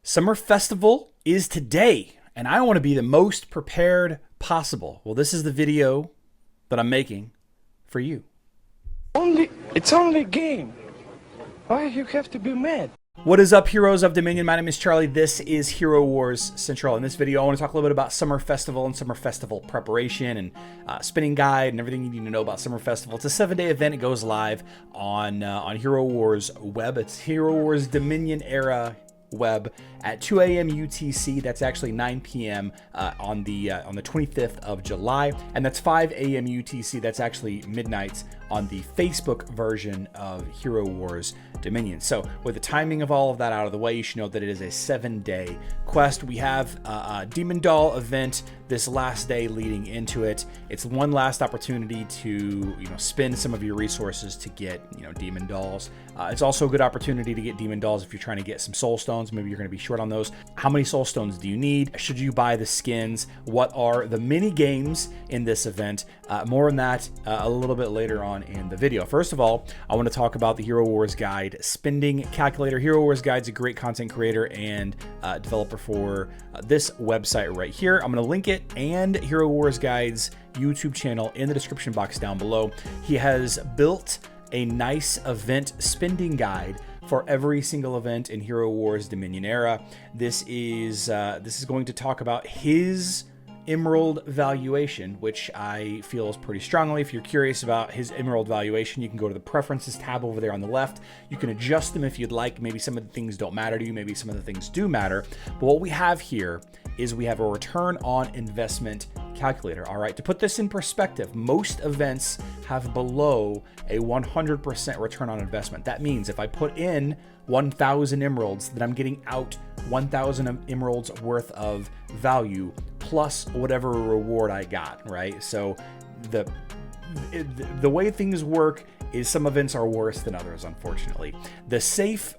Summer Festival is today, and I want to be the most prepared possible. Well, this is the video that I'm making for you. It's only a game. Why you have to be mad? What is up, heroes of Dominion? My name is Charlie. This is Hero Wars Central. In this video, I want to talk a little bit about Summer Festival and Summer Festival preparation and spinning guide and everything you need to know about Summer Festival. It's a 7-day event. It goes live on Hero Wars web. It's Hero Wars Dominion era web at 2 a.m. UTC. That's actually 9 p.m. On the 25th of July, and that's 5 a.m. UTC. That's actually midnight on the Facebook version of Hero Wars Dominion. So with the timing of all of that out of the way, you should know that it is a 7-day quest. We have a Demon Doll event this last day leading into it. It's one last opportunity to spend some of your resources to get Demon Dolls. It's also a good opportunity to get Demon Dolls if you're trying to get some Soul Stones. Maybe you're going to be short on those. How many Soul Stones do you need? Should you buy the skins? What are the mini games in this event? More on that a little bit later on in the video. First of all, I want to talk about the Hero Wars Guide spending calculator. Hero Wars Guide's a great content creator and developer for this website right here. I'm going to link it and Hero Wars Guide's YouTube channel in the description box down below. He has built a nice event spending guide for every single event in Hero Wars Dominion era. This is going to talk about his Emerald valuation, which I feel is pretty strongly. If you're curious about his Emerald valuation, you can go to the Preferences tab over there on the left. You can adjust them if you'd like. Maybe some of the things don't matter to you. Maybe some of the things do matter. But what we have here is we have a return on investment calculator. All right, to put this in perspective, most events have below a 100% return on investment. That means if I put in 1,000 emeralds, then I'm getting out 1,000 emeralds worth of value plus whatever reward I got, right? So the way things work is some events are worse than others, unfortunately. The safe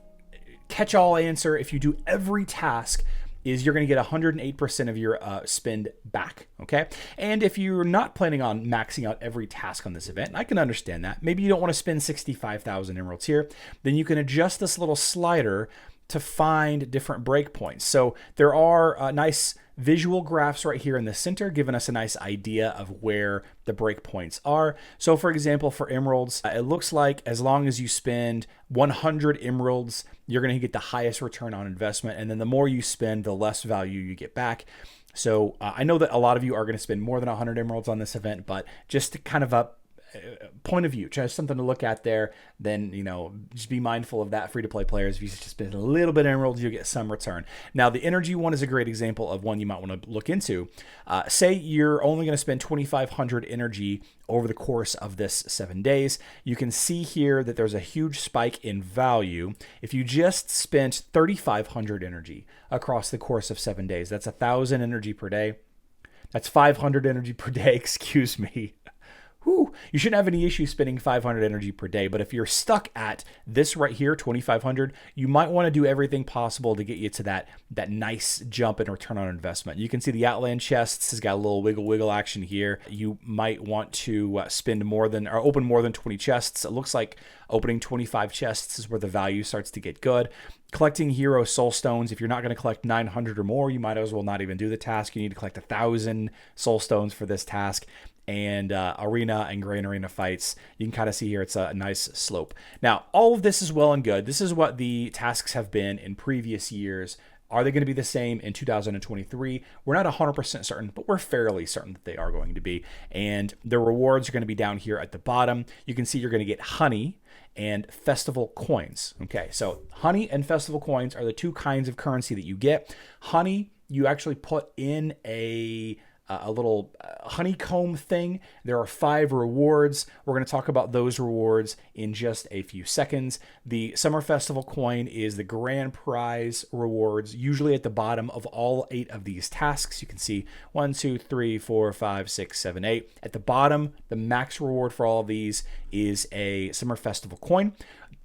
catch-all answer, if you do every task, is you're going to get 108% of your spend back, okay? And if you're not planning on maxing out every task on this event, and I can understand that, maybe you don't want to spend 65,000 emeralds here, then you can adjust this little slider to find different breakpoints. So there are nice visual graphs right here in the center, giving us a nice idea of where the breakpoints are. So for example, for emeralds, it looks like as long as you spend 100 emeralds, you're going to get the highest return on investment. And then the more you spend, the less value you get back. So I know that a lot of you are going to spend more than 100 emeralds on this event, but just kind of a point of view, just something to look at there, then just be mindful of that. Free-to-play players, if you just spend a little bit of emeralds, you'll get some return. Now the energy one is a great example of one you might want to look into. Say you're only going to spend 2,500 energy over the course of this 7 days. You can see here that there's a huge spike in value. If you just spent 3,500 energy across the course of 7 days, that's 1,000 energy per day. That's 500 energy per day, excuse me. Whew. You shouldn't have any issue spending 500 energy per day, but if you're stuck at this right here, 2,500, you might want to do everything possible to get you to that nice jump in return on investment. You can see the Outland chests has got a little wiggle action here. You might want to spend more than or open more than 20 chests. It looks like opening 25 chests is where the value starts to get good. Collecting hero soul stones, if you're not going to collect 900 or more, you might as well not even do the task. You need to collect 1,000 soul stones for this task. And arena and grain arena fights, you can kind of see here it's a nice slope. Now, all of this is well and good. This is what the tasks have been in previous years. Are they going to be the same in 2023? We're not 100% certain, but we're fairly certain that they are going to be. And the rewards are going to be down here at the bottom. You can see you're going to get honey and festival coins. Okay, so honey and festival coins are the two kinds of currency that you get. Honey, you actually put in a little honeycomb thing. There are 5 rewards. We're going to talk about those rewards in just a few seconds. The Summer Festival coin is the grand prize rewards, usually at the bottom of all 8 of these tasks. You can see 1, 2, 3, 4, 5, 6, 7, 8. At the bottom, the max reward for all of these is a Summer Festival coin.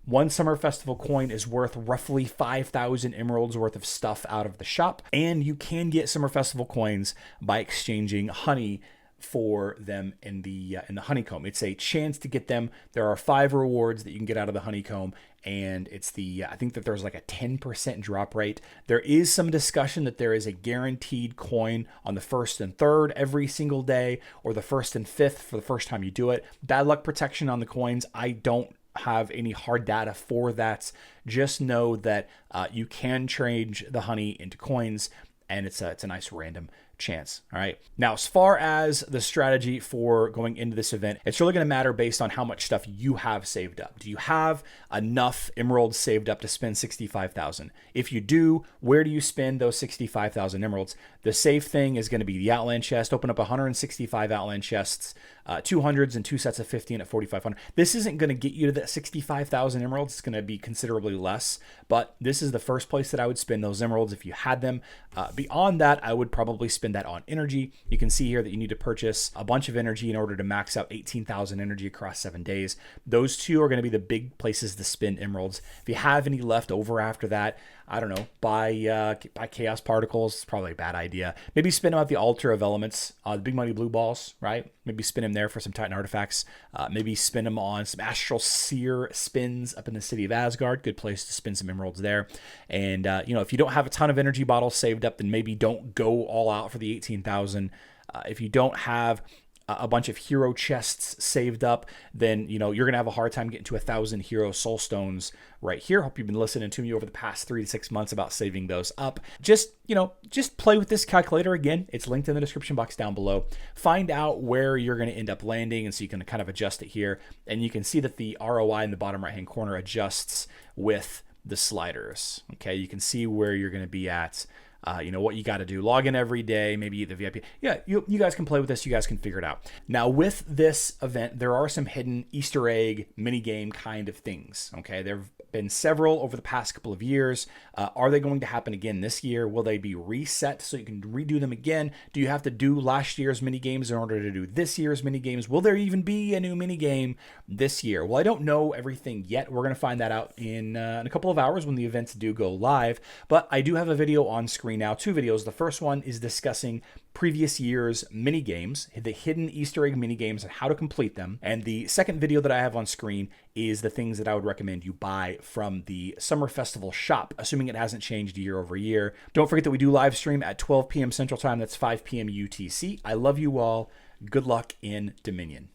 One Summer Festival coin is worth roughly 5,000 emeralds worth of stuff out of the shop, and you can get Summer Festival coins by exchanging honey for them in the honeycomb. It's a chance to get them. There are 5 rewards that you can get out of the honeycomb, and it's I think that there's like a 10% drop rate. There is some discussion that there is a guaranteed coin on the 1st and 3rd every single day, or the 1st and 5th for the first time you do it. Bad luck protection on the coins. I don't have any hard data for that. Just know that you can change the honey into coins, and it's a nice random chance. All right. Now, as far as the strategy for going into this event, it's really going to matter based on how much stuff you have saved up. Do you have enough emeralds saved up to spend 65,000? If you do, where do you spend those 65,000 emeralds? The safe thing is going to be the Outland chest. Open up 165 Outland chests, 200s and 2 sets of 50 at 4,500. This isn't going to get you to that 65,000 emeralds. It's going to be considerably less, but this is the first place that I would spend those emeralds if you had them. Beyond that, I would probably spend that on energy. You can see here that you need to purchase a bunch of energy in order to max out 18,000 energy across 7 days. Those two are going to be the big places to spend emeralds. If you have any left over after that, I don't know, buy chaos particles. It's probably a bad idea. Maybe spend them at the altar of elements, the big money blue balls, right? Maybe spend them there for some Titan artifacts. Maybe spend them on some astral seer spins up in the city of Asgard. Good place to spend some emeralds there. And if you don't have a ton of energy bottles saved up, then maybe don't go all out for the 18,000. If you don't have a bunch of hero chests saved up, then you're gonna have a hard time getting to 1,000 hero soul stones right here. Hope you've been listening to me over the past 3 to 6 months about saving those up. Just play with this calculator. Again, it's linked in the description box down below. Find out where you're going to end up landing, and so you can kind of adjust it here, and you can see that the ROI in the bottom right hand corner adjusts with the sliders. Okay, you can see where you're going to be at. What you got to do. Log in every day, maybe the VIP. Yeah, you guys can play with this. You guys can figure it out. Now, with this event, there are some hidden Easter egg mini game kind of things. Okay, there have been several over the past couple of years. Are they going to happen again this year? Will they be reset so you can redo them again? Do you have to do last year's mini games in order to do this year's mini games? Will there even be a new mini game this year? Well, I don't know everything yet. We're going to find that out in a couple of hours when the events do go live. But I do have a video on screen now, 2 videos. The first one is discussing previous year's mini games, the hidden Easter egg mini games and how to complete them. And the second video that I have on screen is the things that I would recommend you buy from the Summer Festival shop, assuming it hasn't changed year over year. Don't forget that we do live stream at 12 p.m. Central Time. That's 5 p.m. UTC. I love you all. Good luck in Dominion.